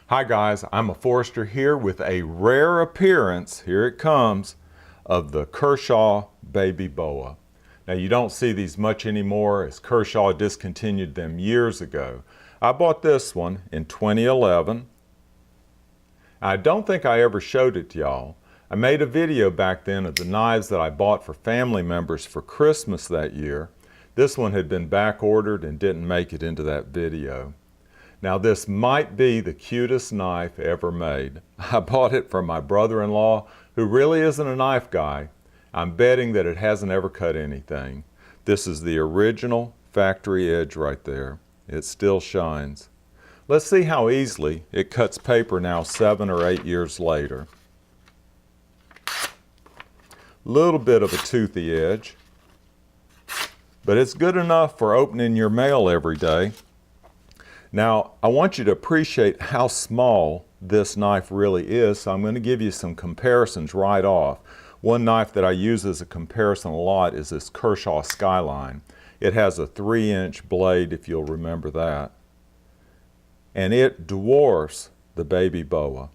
Hi guys, I'm a forester here with a rare appearance, here it comes, of the Kershaw Baby Boa. Now you don't see these much anymore as Kershaw discontinued them years ago. I bought this one in 2011. I don't think I ever showed it to y'all. I made a video back then of the knives that I bought for family members for Christmas that year. This one had been back ordered and didn't make it into that video. Now this might be the cutest knife ever made. I bought it from my brother-in-law, who really isn't a knife guy. I'm betting that it hasn't ever cut anything. This is the original factory edge right there. It still shines. Let's see how easily it cuts paper now 7 or 8 years later. Little bit of a toothy edge, but it's good enough for opening your mail every day. Now, I want you to appreciate how small this knife really is, so I'm going to give you some comparisons right off. One knife that I use as a comparison a lot is this Kershaw Skyline. It has a 3-inch blade, if you'll remember that. And it dwarfs the Baby Boa.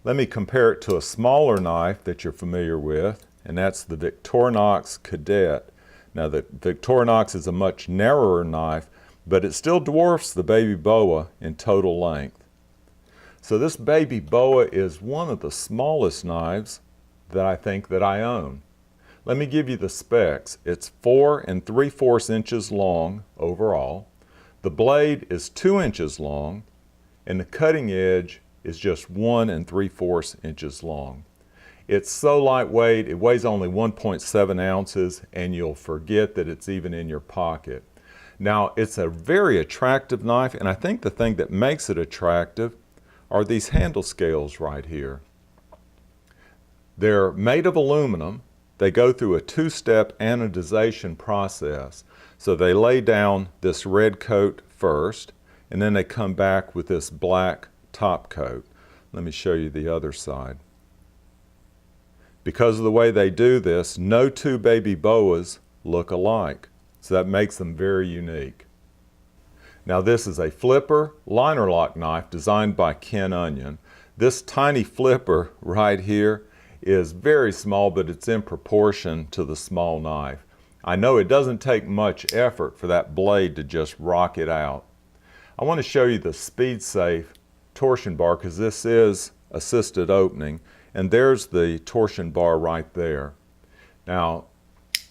Let me compare it to a smaller knife that you're familiar with, and that's the Victorinox Cadet. Now, the Victorinox is a much narrower knife, but it still dwarfs the Baby Boa in total length. So this Baby Boa is one of the smallest knives that I think that I own. Let me give you the specs. It's 4 3/4 inches long overall. The blade is 2 inches long, and the cutting edge is just 1 3/4 inches long. It's so lightweight, it weighs only 1.7 ounces, and you'll forget that it's even in your pocket. Now, it's a very attractive knife, and I think the thing that makes it attractive are these handle scales right here. They're made of aluminum. They go through a 2-step anodization process. So they lay down this red coat first, and then they come back with this black top coat. Let me show you the other side. Because of the way they do this, no two Baby Boas look alike. So that makes them very unique. Now this is a flipper liner lock knife designed by Ken Onion. This tiny flipper right here is very small, but it's in proportion to the small knife. I know it doesn't take much effort for that blade to just rock it out. I want to show you the Speed Safe torsion bar because this is assisted opening, and there's the torsion bar right there. Now,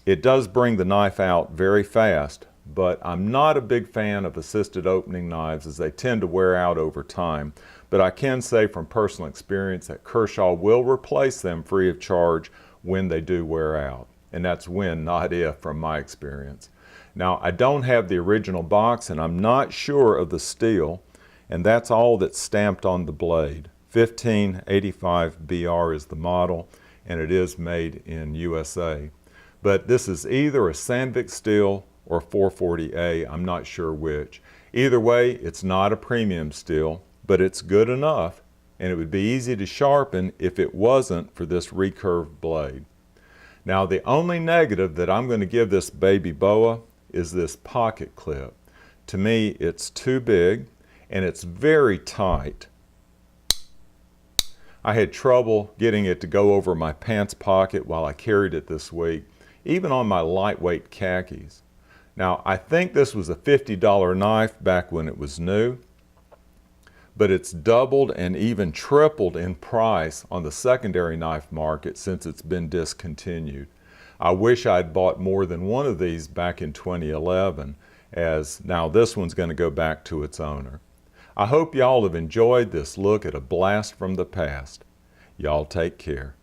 it does bring the knife out very fast, but I'm not a big fan of assisted opening knives as they tend to wear out over time. But I can say from personal experience that Kershaw will replace them free of charge when they do wear out. And that's when, not if, from my experience. Now, I don't have the original box, and I'm not sure of the steel, and that's all that's stamped on the blade. 1585 BR is the model, and it is made in USA. But this is either a Sandvik steel or 440A, I'm not sure which. Either way, it's not a premium steel, but it's good enough, and it would be easy to sharpen if it wasn't for this recurved blade. Now, the only negative that I'm going to give this Baby Boa is this pocket clip. To me, it's too big, and it's very tight. I had trouble getting it to go over my pants pocket while I carried it this week, even on my lightweight khakis. Now, I think this was a $50 knife back when it was new, but it's doubled and even tripled in price on the secondary knife market since it's been discontinued. I wish I'd bought more than one of these back in 2011, as now this one's going to go back to its owner. I hope y'all have enjoyed this look at a blast from the past. Y'all take care.